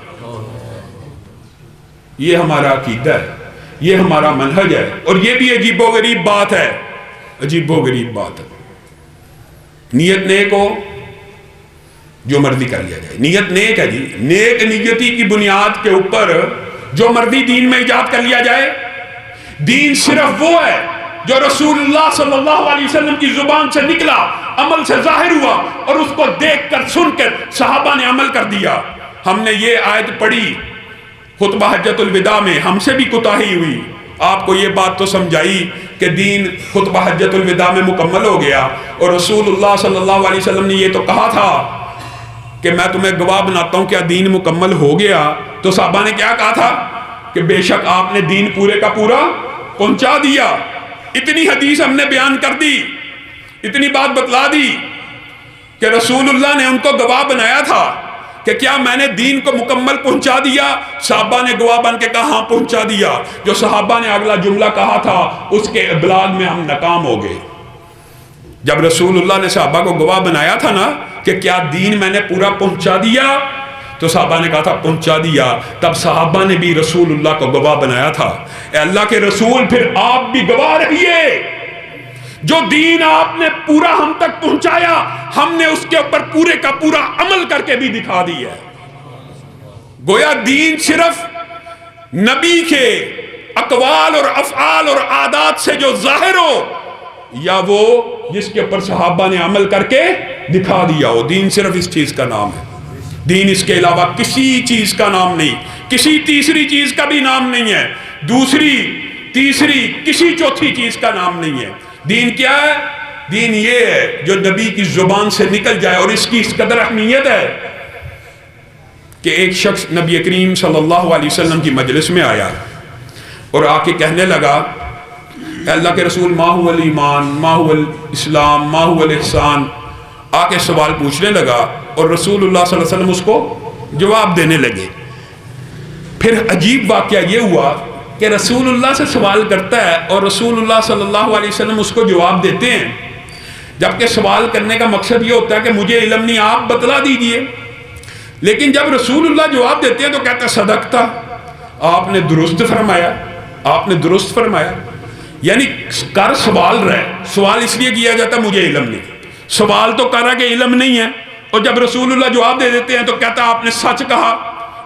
Speaker 1: یہ ہمارا عقیدہ ہے، یہ ہمارا منہج ہے، اور یہ بھی عجیب و غریب بات ہے، عجیب و غریب بات ہے۔ نیت نیک ہو، جو مرضی کر لیا جائے، نیت نیک ہے جی، نیک نیتی کی بنیاد کے اوپر جو مرضی دین میں ایجاد کر لیا جائے۔ دین صرف وہ ہے جو رسول اللہ صلی اللہ علیہ وسلم کی زبان سے نکلا، عمل سے ظاہر ہوا، اور اس کو دیکھ کر سن کر صحابہ نے عمل کر دیا۔ ہم نے یہ آیت پڑھی خطبہ حجۃ الوداع میں، ہم سے بھی کوتاہی ہوئی، آپ کو یہ بات تو سمجھائی کہ دین خطبہ حجۃ الوداع میں مکمل ہو گیا، اور رسول اللہ صلی اللہ علیہ وسلم نے یہ تو کہا تھا کہ میں تمہیں گواہ بناتا ہوں کیا دین مکمل ہو گیا، تو صحابہ نے کیا کہا تھا کہ بے شک آپ نے دین پورے کا پورا پہنچا دیا۔ اتنی حدیث ہم نے بیان کر دی، اتنی بات بتلا دی کہ رسول اللہ نے ان کو گواہ بنایا تھا کہ کیا میں نے دین کو مکمل پہنچا دیا؟ صحابہ نے گواہ بن کے کہا ہاں پہنچا دیا۔ جو صحابہ نے اگلا جملہ کہا تھا اس کے ابلاغ میں ہم ناکام ہو گئے۔ جب رسول اللہ نے صحابہ کو گواہ بنایا تھا نا کہ کیا دین میں نے پورا پہنچا دیا، تو صحابہ نے کہا تھا پہنچا دیا، تب صحابہ نے بھی رسول اللہ کو گواہ بنایا تھا۔ اے اللہ کے رسول، پھر آپ بھی گواہ رہیے، جو دین آپ نے پورا ہم تک پہنچایا، ہم نے اس کے اوپر پورے کا پورا عمل کر کے بھی دکھا دیا ہے۔ گویا دین صرف نبی کے اقوال اور افعال اور عادات سے جو ظاہر ہو، یا وہ جس کے اوپر صحابہ نے عمل کر کے دکھا دیا ہو، دین صرف اس چیز کا نام ہے۔ دین اس کے علاوہ کسی چیز کا نام نہیں، کسی تیسری چیز کا بھی نام نہیں ہے، دوسری تیسری کسی چوتھی چیز کا نام نہیں ہے۔ دین کیا ہے؟ دین یہ ہے جو نبی کی زبان سے نکل جائے، اور اس کی اس قدر اہمیت ہے کہ ایک شخص نبی کریم صلی اللہ علیہ وسلم کی مجلس میں آیا اور آ کے کہنے لگا اے اللہ کے رسول ما هو الایمان، ما هو الاسلام، ما هو الاحسان، آ کے سوال پوچھنے لگا اور رسول اللہ صلی اللہ علیہ وسلم اس کو جواب دینے لگے۔ پھر عجیب واقعہ یہ ہوا کہ رسول اللہ سے سوال کرتا ہے اور رسول اللہ صلی اللہ علیہ وسلم اس کو جواب دیتے ہیں، جبکہ سوال کرنے کا مقصد یہ ہوتا ہے کہ مجھے علم نہیں، آپ بتلا دیجئے۔ لیکن جب رسول اللہ جواب دیتے ہیں تو کہتا ہے صدقتا، آپ نے درست فرمایا، آپ نے درست فرمایا۔ یعنی کر سوال رہے، سوال اس لیے کیا جاتا مجھے علم نہیں، سوال تو کر رہا کہ علم نہیں ہے، اور جب رسول اللہ جواب دے دیتے ہیں تو کہتا ہے آپ نے سچ کہا۔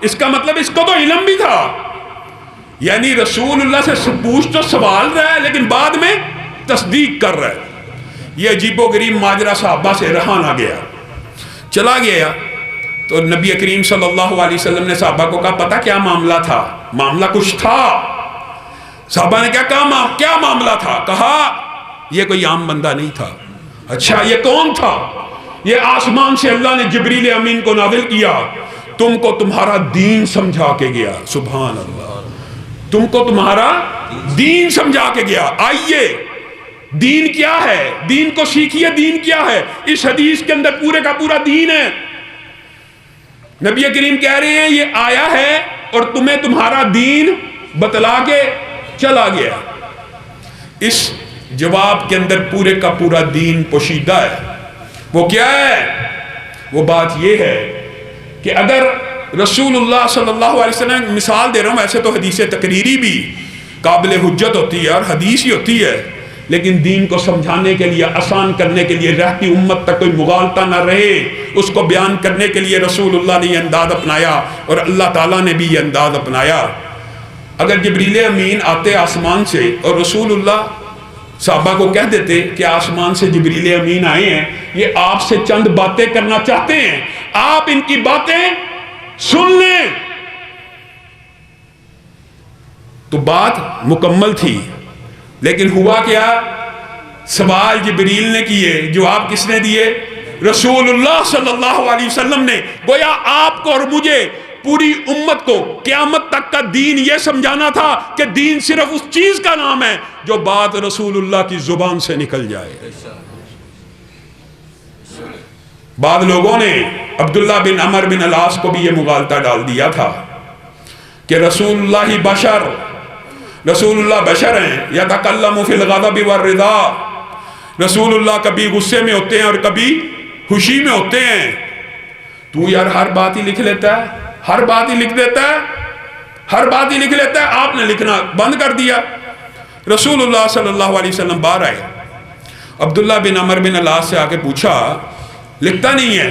Speaker 1: اس کا مطلب اس کو تو علم بھی تھا، یعنی رسول اللہ سے پوچھ تو سوال رہا ہے لیکن بعد میں تصدیق کر رہا ہے۔ یہ عجیب و غریب ماجرا صحابہ سے رہا نہ گیا، چلا گیا تو نبی کریم صلی اللہ علیہ وسلم نے صحابہ کو کہا پتہ کیا معاملہ تھا؟ معاملہ کچھ تھا۔ صحابہ نے کیا معاملہ تھا؟ کہا یہ کوئی عام بندہ نہیں تھا۔ اچھا یہ کون تھا؟ یہ آسمان سے اللہ نے جبریل امین کو نازل کیا، تم کو تمہارا دین سمجھا کے گیا۔ سبحان اللہ، تم کو تمہارا دین سمجھا کے گیا۔ آئیے دین کیا ہے؟ دین کو سیکھیے، دین کیا ہے؟ اس حدیث کے اندر پورے کا پورا دین ہے۔ نبی کریم کہہ رہے ہیں یہ آیا ہے اور تمہیں تمہارا دین بتلا کے چلا گیا۔ اس جواب کے اندر پورے کا پورا دین پوشیدہ ہے۔ وہ کیا ہے؟ وہ بات یہ ہے کہ اگر رسول اللہ صلی اللہ علیہ وسلم، مثال دے رہا ہوں، ایسے تو حدیث تقریری بھی قابل حجت ہوتی ہے اور حدیث ہی ہوتی ہے، لیکن دین کو سمجھانے کے لیے، آسان کرنے کے لیے، رہتی امت تک کوئی مغالطہ نہ رہے، اس کو بیان کرنے کے لیے رسول اللہ نے یہ انداز اپنایا اور اللہ تعالیٰ نے بھی یہ انداز اپنایا۔ اگر جبریل امین آتے آسمان سے اور رسول اللہ صحابہ کو کہہ دیتے کہ آسمان سے جبریل امین آئے ہیں، یہ آپ سے چند باتیں کرنا چاہتے ہیں، آپ ان کی باتیں سن لیں، تو بات مکمل تھی۔ لیکن ہوا کیا؟ سوال جبریل نے کیے، جواب کس نے دیے؟ رسول اللہ صلی اللہ علیہ وسلم نے۔ گویا آپ کو اور مجھے، پوری امت کو قیامت تک کا دین یہ سمجھانا تھا کہ دین صرف اس چیز کا نام ہے جو بات رسول اللہ کی زبان سے نکل جائے۔ بعض لوگوں نے عبداللہ بن عمر بن العاص کو بھی یہ مغالطہ ڈال دیا تھا کہ رسول اللہ بشر، رسول اللہ بشر ہیں، یتکلم فی الغضب والرضا، رسول اللہ کبھی غصے میں ہوتے ہیں اور کبھی خوشی میں ہوتے ہیں۔ تو یار ہر بات ہی لکھ لیتا ہے، ہر بات ہی لکھ دیتا ہے، ہر بات ہی لکھ لیتا ہے۔ آپ نے لکھنا بند کر دیا۔ رسول اللہ صلی اللہ علیہ وسلم باہر آئے، عبداللہ بن عمر بن العاص سے آ کے پوچھا لکھتا نہیں ہے؟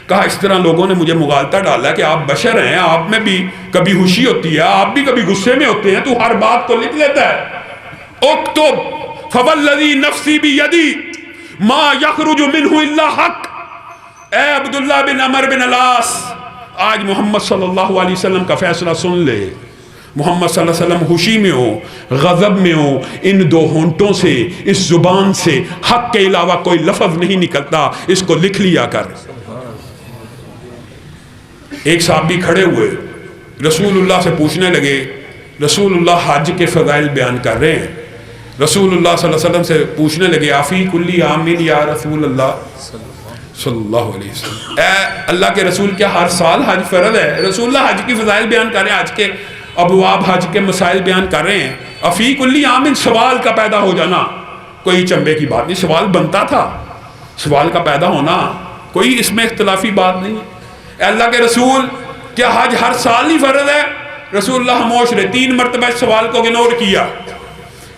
Speaker 1: کہا اس طرح لوگوں نے مجھے مغالطہ ڈالا کہ آپ بشر ہیں، آپ میں بھی کبھی خوشی ہوتی ہے، آپ بھی کبھی غصے میں ہوتے ہیں، تو ہر بات کو لکھ لیتا ہے۔ اکتب فوالذی نفسی بیدی ما یخرج منہ الا حق۔ اے عبداللہ بن عمر بن العاص، آج محمد صلی اللہ علیہ وسلم کا فیصلہ سن لے۔ محمد صلی اللہ علیہ وسلم خوشی میں ہو، غضب میں ہو، ان دو ہونٹوں سے، اس زبان سے حق کے علاوہ کوئی لفظ نہیں نکلتا، اس کو لکھ لیا کر۔ ایک صحابی کھڑے ہوئے، رسول اللہ سے پوچھنے لگے، رسول اللہ حج کے فضائل بیان کر رہے ہیں، رسول اللہ صلی اللہ علیہ وسلم سے پوچھنے لگے آفی کلی عامل یا رسول اللہ صلی اللہ علیہ وسلم، اے اللہ کے رسول کیا ہر سال حج فرض ہے؟ رسول اللہ حج کی فضائل بیان کر رہے ہیں، حج کے ابواب، حج کے مسائل بیان کر رہے ہیں۔ افی کلی عامل، سوال کا پیدا ہو جانا کوئی چمبے کی بات نہیں، سوال بنتا تھا، سوال کا پیدا ہونا کوئی اس میں اختلافی بات نہیں۔ اے اللہ کے رسول کیا حج ہر سال ہی فرض ہے؟ رسول اللہ خاموش رہے، 3 مرتبہ اس سوال کو اگنور کیا،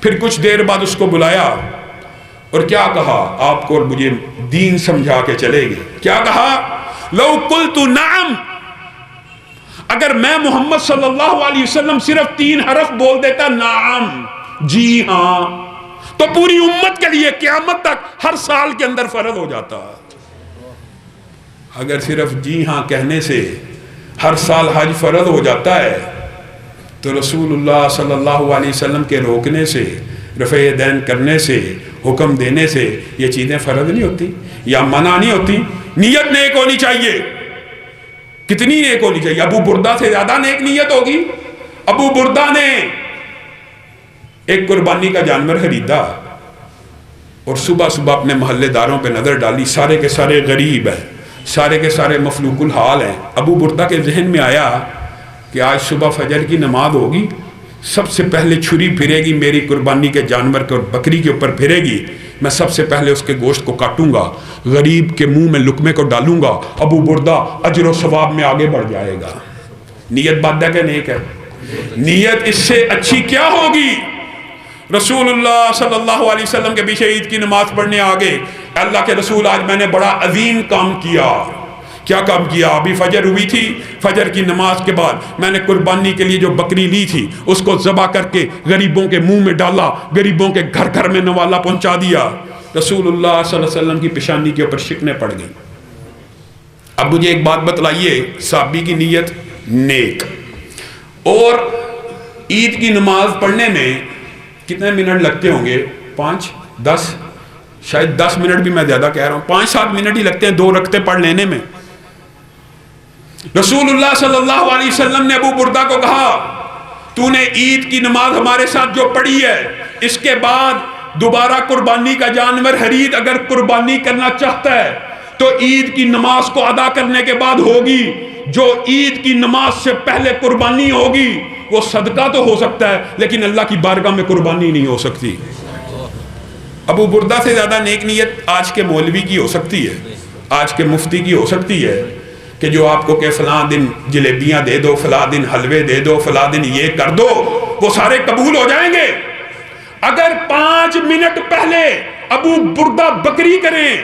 Speaker 1: پھر کچھ دیر بعد اس کو بلایا اور کیا کہا؟ آپ کو اور مجھے دین سمجھا کے چلے گئے۔ کیا کہا؟ لو قلت نعم، اگر میں محمد صلی اللہ علیہ وسلم صرف 3 حرف بول دیتا، نعم، جی ہاں، تو پوری امت کے لیے قیامت تک ہر سال کے اندر فرض ہو جاتا، اگر صرف جی ہاں کہنے سے ہر سال حج فرض ہو جاتا ہے تو رسول اللہ صلی اللہ علیہ وسلم کے روکنے سے، رفع دین کرنے سے، حکم دینے سے یہ چیزیں فرض نہیں ہوتی یا منع نہیں ہوتی۔ نیت نیک ہونی چاہیے، کتنی نیک ہونی چاہیے؟ ابو بردہ سے زیادہ نیک نیت ہوگی۔ ابو بردہ نے ایک قربانی کا جانور خریدا اور صبح صبح اپنے محلے داروں پہ نظر ڈالی، سارے کے سارے غریب ہیں، سارے کے سارے مفلوق الحال ہیں۔ ابو بردہ کے ذہن میں آیا کہ آج صبح فجر کی نماز ہوگی، سب سے پہلے چھری پھرے گی میری قربانی کے جانور کے اور بکری کے اوپر پھرے گی، میں سب سے پہلے اس کے گوشت کو کاٹوں گا، غریب کے منہ میں لقمے کو ڈالوں گا، ابو بردہ اجر و ثواب میں آگے بڑھ جائے گا۔ نیت بات ہے کہ نیک ہے؟ نیت اس سے اچھی کیا ہوگی؟ رسول اللہ صلی اللہ علیہ وسلم کے پیچھے عید کی نماز پڑھنے آگے، اللہ کے رسول آج میں نے بڑا عظیم کام کیا۔ کیا کام کیا؟ ابھی فجر ہوئی تھی، فجر کی نماز کے بعد میں نے قربانی کے لیے جو بکری لی تھی اس کو ذبح کر کے غریبوں کے منہ میں ڈالا، غریبوں کے گھر گھر میں نوالا پہنچا دیا۔ رسول اللہ صلی اللہ علیہ وسلم کی پیشانی کے اوپر شکنیں پڑ گئیں۔ اب مجھے ایک بات بتلائیے، صحابی کی نیت نیک، اور عید کی نماز پڑھنے میں کتنے منٹ لگتے ہوں گے؟ 5 10 شاید 10 منٹ بھی میں زیادہ کہہ رہا ہوں، 5-7 منٹ ہی لگتے ہیں 2 رکعتیں پڑھ لینے میں۔ رسول اللہ صلی اللہ علیہ وسلم نے ابو بردہ کو کہا، تو نے عید کی نماز ہمارے ساتھ جو پڑھی ہے، اس کے بعد دوبارہ قربانی کا جانور خرید، اگر قربانی کرنا چاہتا ہے تو عید کی نماز کو ادا کرنے کے بعد ہوگی، جو عید کی نماز سے پہلے قربانی ہوگی وہ صدقہ تو ہو سکتا ہے لیکن اللہ کی بارگاہ میں قربانی نہیں ہو سکتی۔ ابو بردہ سے زیادہ نیک نیت آج کے مولوی کی ہو سکتی ہے، آج کے مفتی کی ہو سکتی ہے کہ جو آپ کو کہ فلاں دن جلیبیاں دے دو، فلاں دن حلوے دے دو، فلاں دن یہ کر دو، وہ سارے قبول ہو جائیں گے۔ اگر 5 منٹ پہلے ابو بردہ بکری کریں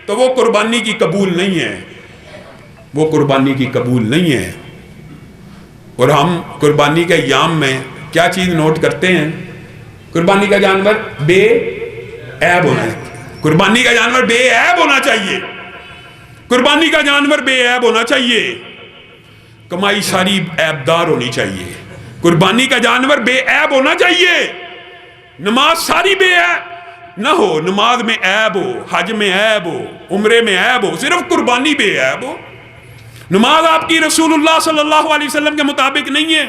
Speaker 1: تو وہ قربانی کی قبول نہیں ہے، وہ قربانی کی قبول نہیں ہے۔ اور ہم قربانی کے ایام میں کیا چیز نوٹ کرتے ہیں؟ قربانی کا جانور بے عیب ہونا ہے، قربانی کا جانور بے عیب ہونا چاہیے، قربانی کا جانور بے عیب ہونا چاہیے، کمائی ساری عیب دار ہونی چاہیے، قربانی کا جانور بے عیب ہونا چاہیے، نماز ساری بے عیب نہ ہو، نماز میں عیب ہو، حج میں عیب ہو، عمرے میں عیب ہو، صرف قربانی بے عیب ہو۔ نماز آپ کی رسول اللہ صلی اللہ علیہ وسلم کے مطابق نہیں ہے،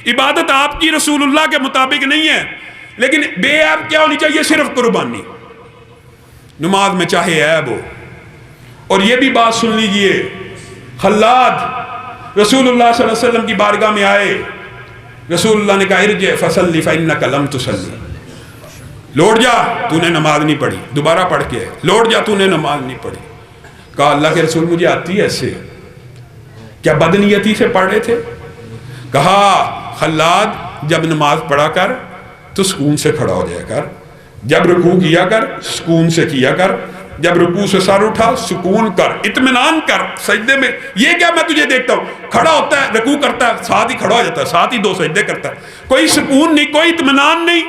Speaker 1: عبادت آپ کی رسول اللہ کے مطابق نہیں ہے، لیکن بے عیب کیا ہونی چاہیے؟ صرف قربانی۔ نماز میں چاہے عیب ہو۔ اور یہ بھی بات سن لیجئے، خلاد رسول اللہ صلی اللہ علیہ وسلم کی بارگاہ میں آئے، رسول اللہ نے کہا ارجع فصلی فإنک لم تصلی، لوٹ جا تو نے نماز نہیں پڑھی، دوبارہ پڑھ کے لوٹ جا تو نے نماز نہیں پڑھی۔ کہا اللہ کے رسول مجھے آتی ہے ایسے، کیا بدنیتی سے پڑھ رہے تھے؟ کہا خلاد جب نماز پڑھا کر تو سکون سے کھڑا ہو جایا کر، جب رکوع کیا کر سکون سے کیا کر، جب رکوع سے سر اٹھا سکون کر، اطمینان کر سجدے میں۔ یہ کیا میں تجھے دیکھتا ہوں کھڑا ہوتا ہے، رکوع کرتا ہے، ساتھ ہی کھڑا ہو جاتا ہے، ساتھ ہی 2 سجدے کرتا ہے، کوئی سکون نہیں، کوئی اطمینان نہیں۔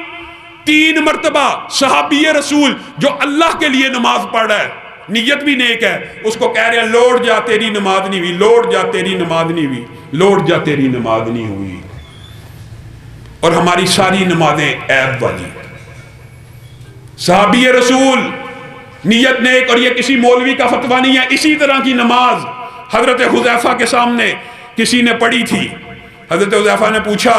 Speaker 1: 3 مرتبہ صحابی رسول جو اللہ کے لیے نماز پڑھ رہا ہے، نیت بھی نیک ہے، اس کو کہہ رہے ہیں لوٹ جا تیری نماز نہیں ہوئی، لوٹ جا تیری نماز نہیں ہوئی، لوٹ جا تیری نماز نہیں ہوئی۔ اور ہماری ساری نمازیں عیب والی۔ صحابی رسول نیت نیک، اور یہ کسی مولوی کا فتویٰ نہیں ہے، اسی طرح کی نماز حضرت حذیفہ کے سامنے کسی نے پڑھی تھی۔ حضرت حذیفہ نے پوچھا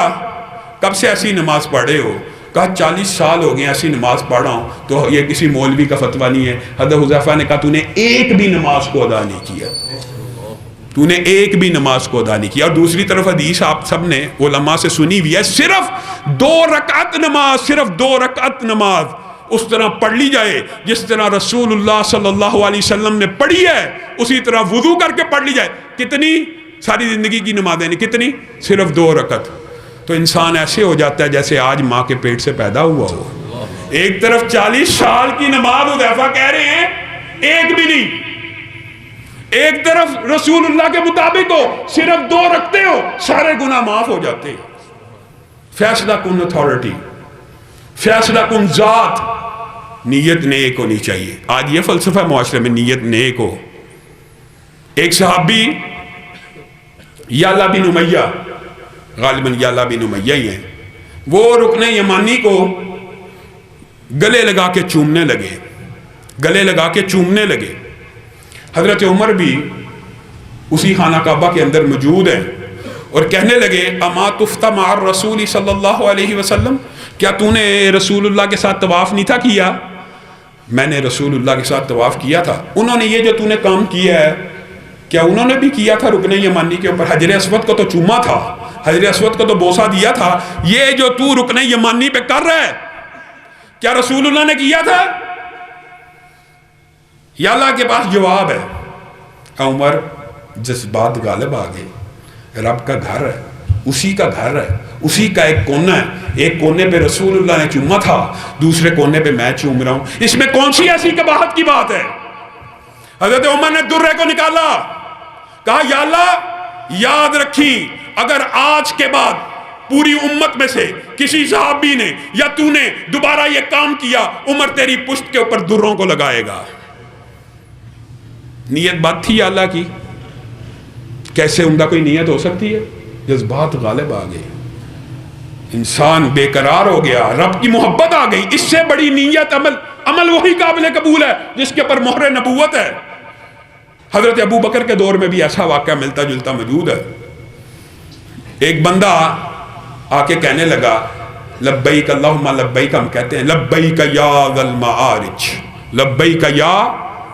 Speaker 1: کب سے ایسی نماز پڑھ رہے ہو؟ کہا 40 سال ہو گئے ایسی نماز پڑھ رہا ہوں، تو یہ کسی مولوی کا فتویٰ نہیں ہے۔ حضرت حذیفہ نے کہا تو نے ایک بھی نماز کو ادا نہیں کیا، تو نے ایک بھی نماز کو ادا نہیں کیا۔ اور دوسری طرف حدیث آپ سب نے علماء سے سنی ہوئی ہے، صرف 2 رکعت نماز، صرف 2 رکعت نماز اس طرح پڑھ لی جائے جس طرح رسول اللہ صلی اللہ علیہ وسلم نے پڑھی ہے، اسی طرح وضو کر کے پڑھ لی جائے۔ کتنی؟ ساری زندگی کی نمازیں نہیں، کتنی؟ صرف 2 رکعت۔ تو انسان ایسے ہو جاتا ہے جیسے آج ماں کے پیٹ سے پیدا ہوا ہو۔ ایک طرف 40 سال کی نماز حذیفہ کہہ رہے ہیں ایک بھی نہیں، ایک طرف رسول اللہ کے مطابق ہو صرف 2 رکھتے ہو، سارے گناہ معاف ہو جاتے۔ فیصلہ کن اتھارٹی، فیصلہ کن ذات، نیت نیک ہونی چاہیے۔ آج یہ فلسفہ معاشرے میں نیت نیک ہو، ایک صحابی یعلا بن امیہ، غالباً یعلا بن امیہ ہی ہیں، وہ رکن یمانی کو گلے لگا کے چومنے لگے، گلے لگا کے چومنے لگے۔ حضرت عمر بھی اسی خانہ کعبہ کے اندر موجود ہیں اور کہنے لگے اما تفت مع الرسول صلی اللہ علیہ وسلم، کیا تو نے رسول اللہ کے ساتھ طواف نہیں تھا کیا؟ میں نے رسول اللہ کے ساتھ طواف کیا تھا۔ انہوں نے یہ جو تو نے کام کیا ہے کیا انہوں نے بھی کیا تھا رکن یمانی کے اوپر؟ حجر اسود کو تو چوما تھا، حجر اسود کو تو بوسہ دیا تھا، یہ جو تو رکن یمانی پہ کر رہا ہے کیا رسول اللہ نے کیا تھا؟ یا اللہ کے پاس جواب ہے۔ عمر جذبات غالب آ گئے، رب کا گھر ہے، اسی کا گھر ہے، اسی کا ایک کونا ہے، ایک کونے پہ رسول اللہ نے چوما تھا، دوسرے کونے پہ میں چوم رہا ہوں، اس میں کون سی ایسی قباحت کی بات ہے؟ حضرت عمر نے درے کو نکالا، کہا یا اللہ یاد رکھی اگر آج کے بعد پوری امت میں سے کسی صحابی نے یا تو نے دوبارہ یہ کام کیا، عمر تیری پشت کے اوپر دروں کو لگائے گا۔ نیت بات تھی یا اللہ کی، کیسے عمدہ کوئی نیت ہو سکتی ہے؟ جذبات غالب آ گئے، انسان بے قرار ہو گیا، رب کی محبت آ گئی، اس سے بڑی نیت عمل وہی قابل قبول ہے جس کے پر مہر نبوت ہے۔ حضرت ابو بکر کے دور میں بھی ایسا واقعہ ملتا جلتا موجود ہے۔ ایک بندہ آ کے کہنے لگا لبیک اللہم لبیک، ہم کہتے ہیں لبیک یا ذا المعارج، لبیک یا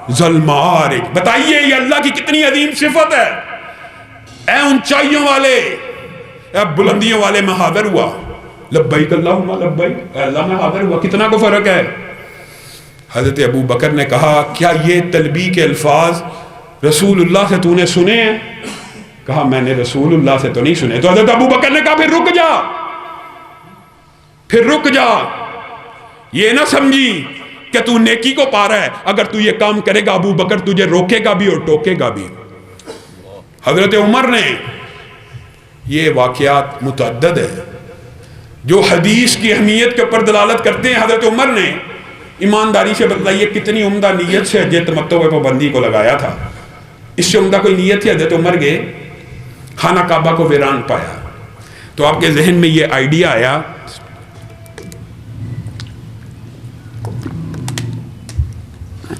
Speaker 1: ذا المعارج۔ بتائیے یہ اللہ کی کتنی عظیم صفت ہے، اے اونچائیوں والے، اے بلندیوں والے میں حاضر ہوا، لبیک اللہم لبیک، اے اللہ میں حاضر ہوا، کتنا کو فرق ہے؟ حضرت ابو بکر نے کہا کیا یہ تلبیہ کے الفاظ رسول اللہ سے تو نے سنے ہیں؟ کہا میں نے رسول اللہ سے تو نہیں سنے۔ تو حضرت ابو بکر نے کہا پھر رک جا، پھر رک جا، یہ نہ سمجھی کہ تو نیکی کو پا رہا ہے، اگر تو یہ کام کرے گا ابو بکر تجھے روکے گا بھی اور ٹوکے گا بھی۔ حضرت عمر نے، یہ واقعات متعدد ہیں جو حدیث کی اہمیت کے اوپر دلالت کرتے ہیں۔ حضرت عمر نے ایمانداری سے بتلائیے کتنی عمدہ نیت سے حج تمتع پہ پابندی کو لگایا تھا، اس سے عمدہ کوئی نیت تھی؟ حضرت عمر گئے، خانہ کعبہ کو ویران پایا تو آپ کے ذہن میں یہ آئیڈیا آیا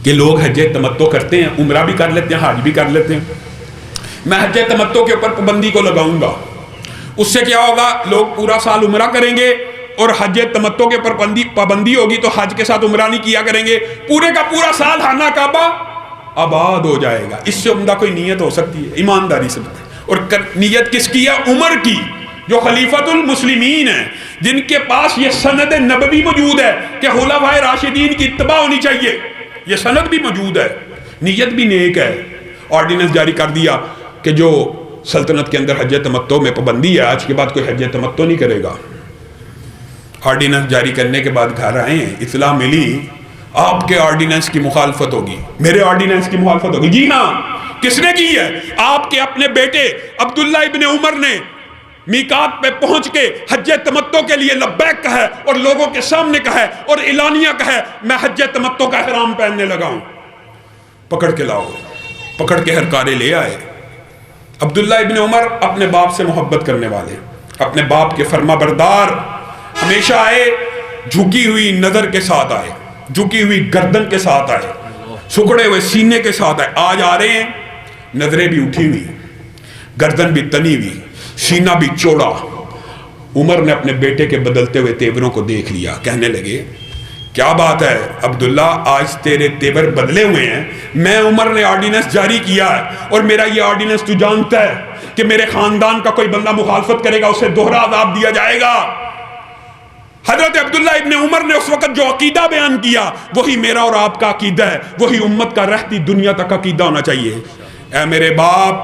Speaker 1: کہ لوگ حج تمتع کرتے ہیں، عمرہ بھی کر لیتے ہیں، حج بھی کر لیتے ہیں، میں حج تمتع کے اوپر پابندی کو لگاؤں گا، اس سے کیا ہوگا؟ لوگ پورا سال عمرہ کریں گے اور حج تمتع کے اوپر پابندی ہوگی تو حج کے ساتھ عمرہ نہیں کیا کریں گے، پورے کا پورا سال خانہ کعبہ آباد ہو جائے گا۔ اس سے عمدہ کوئی نیت ہو سکتی ہے؟ ایمانداری سے بتائیں۔ اور نیت کس کی ہے؟ عمر کی، جو خلیفۃ المسلمین ہیں، جن کے پاس یہ سند نبوی موجود ہے کہ خلفائے راشدین کی اتباع ہونی چاہیے، یہ سند بھی موجود ہے، نیت بھی نیک ہے۔ آرڈیننس جاری کر دیا کہ جو سلطنت کے اندر حج تمتع میں پابندی ہے آج کے بعد کوئی حج تمتع نہیں کرے گا۔ آرڈیننس جاری کرنے کے بعد گھر آئے ہیں، اطلاع ملی آپ کے آرڈیننس کی مخالفت ہوگی، میرے آرڈیننس کی مخالفت ہوگی۔ جی ہاں، کس نے کی ہے؟ آپ کے اپنے بیٹے عبداللہ ابن عمر نے میقات پہ پہنچ کے حج تمتع کے لیے لبیک کہا ہے اور لوگوں کے سامنے کہا ہے اور اعلانیہ کہا ہے میں حج تمتع کا احرام پہننے لگا ہوں۔ پکڑ کے لاؤ، پکڑ کے ہرکارے لے آئے۔ عبداللہ ابن عمر اپنے باپ سے محبت کرنے والے، اپنے باپ کے فرما بردار، ہمیشہ آئے جھکی ہوئی نظر کے ساتھ آئے، جھکی ہوئی گردن کے ساتھ آئے، سکڑے ہوئے سینے کے ساتھ آئے۔ آج آ رہے ہیں نظریں بھی اٹھی ہوئی، گردن بھی تنی ہوئی، سینہ بھی چوڑا۔ عمر نے اپنے بیٹے کے بدلتے ہوئے تیوروں کو دیکھ لیا، کہنے لگے کیا بات ہے عبداللہ، آج تیرے تیور بدلے ہوئے ہیں؟ میں عمر نے آرڈیننس جاری کیا ہے اور میرا یہ آرڈیننس تو جانتا ہے کہ میرے خاندان کا کوئی بندہ مخالفت کرے گا اسے دوہرا عذاب دیا جائے گا۔ حضرت عبداللہ ابن عمر نے اس وقت جو عقیدہ بیان کیا وہی میرا اور آپ کا عقیدہ ہے، وہی امت کا رہتی دنیا تک عقیدہ ہونا چاہیے۔ اے میرے باپ،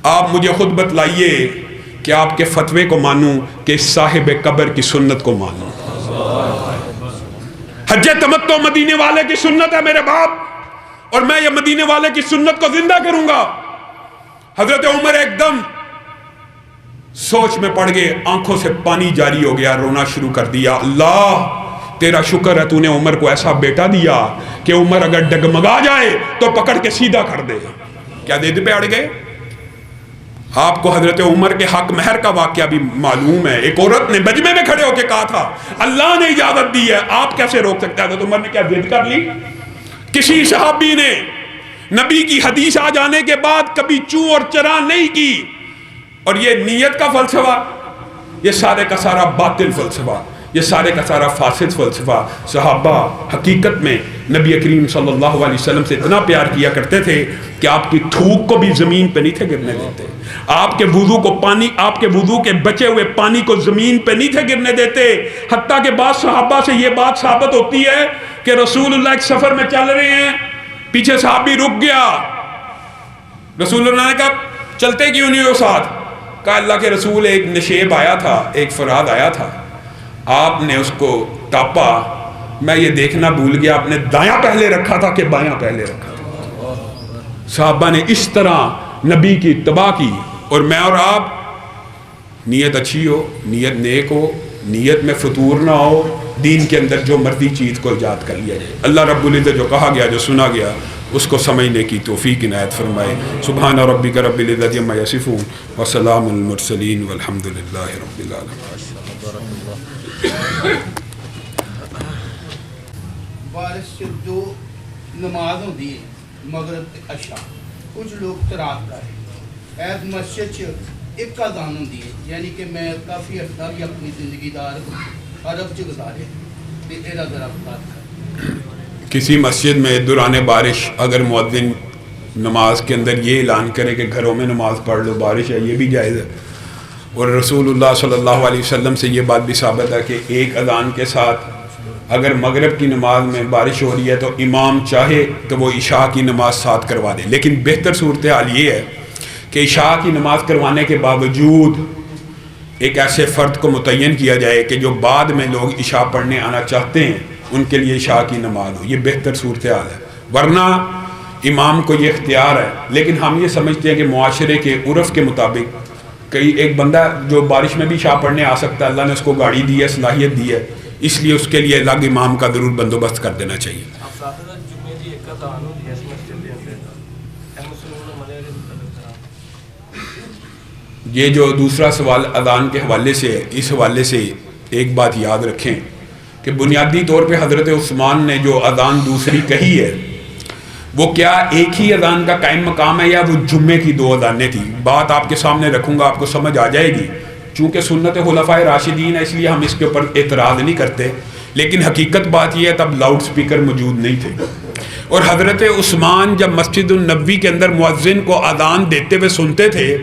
Speaker 1: آپ مجھے خود بتلائیے کہ آپ کے فتوے کو مانوں کہ صاحب قبر کی سنت کو مانوں؟ حج تمتع مدینے والے کی سنت ہے میرے باپ، اور میں یہ مدینے والے کی سنت کو زندہ کروں گا۔ حضرت عمر ایک دم سوچ میں پڑ گئے، آنکھوں سے پانی جاری ہو گیا، رونا شروع کر دیا۔ اللہ تیرا شکر ہے تو نے عمر کو ایسا بیٹا دیا کہ عمر اگر ڈگمگا جائے تو پکڑ کے سیدھا کر دے۔ کیا ضد پہ اڑ گئے؟ آپ کو حضرت عمر کے حق مہر کا واقعہ بھی معلوم ہے. ایک عورت نے مجمع میں کھڑے ہو کے کہا تھا اللہ نے اجازت دی ہے، آپ کیسے روک سکتے ہیں؟ حضرت عمر نے کیا ضد کر لی؟ کسی صحابی نے نبی کی حدیث آ جانے کے بعد کبھی چوں اور چرا نہیں کی. اور یہ نیت کا فلسفہ، یہ سارے کا سارا باطل فلسفہ، یہ سارے کا سارا فاسد فلسفہ. صحابہ حقیقت میں نبی کریم صلی اللہ علیہ وسلم سے اتنا پیار کیا کرتے تھے کہ آپ کی تھوک کو بھی زمین پہ نہیں تھے گرنے دیتے. آپ کے وضو کو پانی، آپ کے وضو کے بچے ہوئے پانی کو زمین پہ نہیں تھے گرنے دیتے. حتیٰ کہ بعض صحابہ سے یہ بات ثابت ہوتی ہے کہ رسول اللہ ایک سفر میں چل رہے ہیں، پیچھے صحابی رک گیا. رسول اللہ نے کہا چلتے کیوں نہیں ہو ساتھ؟ کہا اللہ کے رسول ایک نشیب آیا تھا، ایک فراد آیا تھا، آپ نے اس کو ٹاپا، میں یہ دیکھنا بھول گیا آپ نے دایاں پہلے رکھا تھا کہ بایاں پہلے رکھا تھا. صحابہ نے اس طرح نبی کی اتباع کی. اور میں اور آپ، نیت اچھی ہو، نیت نیک ہو، نیت میں فطور نہ ہو، دین کے اندر جو مرضی چیز کو ایجاد کر لیا جائے. اللہ رب العزت جو کہا گیا، جو سنا گیا، اس کو سمجھنے کی توفیق عنایت فرمائے. سبحان ربک رب العزت عما یصفون وسلام علی المرسلین والحمد للہ رب العالمین.
Speaker 2: بارش جو نماز ہوتی ہے مغرب عشاء، کچھ لوگ ترات کرے ایس مسجد ایک اذان ہوتی ہے، یعنی کہ میں کافی عرصہ بھی اپنی زندگی دار عرب چ گزارے میرا ذرا بات کر.
Speaker 1: کسی مسجد میں دوران بارش اگر مؤذن نماز کے اندر یہ اعلان کرے کہ گھروں میں نماز پڑھ لو، بارش ہے، یہ بھی جائز ہے. اور رسول اللہ صلی اللہ علیہ وسلم سے یہ بات بھی ثابت ہے کہ ایک اذان کے ساتھ اگر مغرب کی نماز میں بارش ہو رہی ہے تو امام چاہے تو وہ عشاء کی نماز ساتھ کروا دے. لیکن بہتر صورتحال یہ ہے کہ عشاء کی نماز کروانے کے باوجود ایک ایسے فرد کو متعین کیا جائے کہ جو بعد میں لوگ عشاء پڑھنے آنا چاہتے ہیں ان کے لیے عشاء کی نماز ہو. یہ بہتر صورتحال ہے، ورنہ امام کو یہ اختیار ہے. لیکن ہم یہ سمجھتے ہیں کہ معاشرے کے عرف کے مطابق کئی ایک بندہ جو بارش میں بھی عشاء پڑھنے آ سکتا ہے، اللہ نے اس کو گاڑی دی ہے، صلاحیت دی ہے، اس لیے اس کے لیے الگ امام کا ضرور بندوبست کر دینا چاہیے. یہ جو دوسرا سوال اذان کے حوالے سے ہے، اس حوالے سے ایک بات یاد رکھیں کہ بنیادی طور پہ حضرت عثمان نے جو اذان دوسری کہی ہے وہ کیا ایک ہی اذان کا قائم مقام ہے یا وہ جمعے کی 2 اذانیں تھیں؟ بات آپ کے سامنے رکھوں گا، آپ کو سمجھ آ جائے گی. چونکہ سنت خلفائے راشدین ہے اس لیے ہم اس کے اوپر اعتراض نہیں کرتے. لیکن حقیقت بات یہ ہے تب لاؤڈ سپیکر موجود نہیں تھے. اور حضرت عثمان جب مسجد النبوی کے اندر مؤذن کو اذان دیتے ہوئے سنتے تھے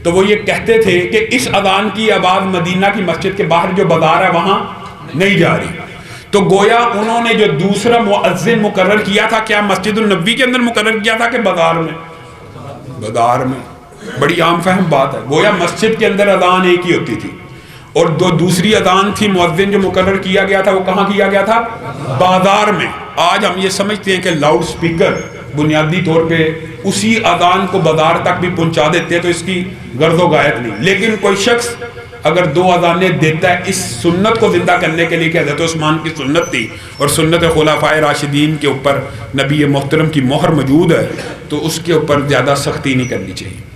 Speaker 1: تو وہ یہ کہتے تھے کہ اس اذان کی آواز مدینہ کی مسجد کے باہر جو بازار ہے وہاں نہیں جا رہی. تو گویا انہوں نے جو دوسرا مؤذن مقرر کیا تھا، کیا مسجد النبوی کے اندر مقرر کیا تھا کہ بازار میں؟ بازار میں. بڑی عام فہم بات ہے. گویا مسجد کے اندر اذان ایک ہی ہوتی تھی اور دوسری اذان تھی مؤذن جو مقرر کیا گیا تھا وہ کہاں کیا گیا تھا؟ بازار میں. آج ہم یہ سمجھتے ہیں کہ لاؤڈ سپیکر بنیادی طور پہ اسی اذان کو بازار تک بھی پہنچا دیتے ہیں تو اس کی غرض و غایت نہیں. لیکن کوئی شخص اگر 2 اذانیں دیتا ہے اس سنت کو زندہ کرنے کے لیے کہ حضرت عثمان کی سنت تھی اور سنت خلفائے راشدین کے اوپر نبی محترم کی مہر موجود ہے، تو اس کے اوپر زیادہ سختی نہیں کرنی چاہیے.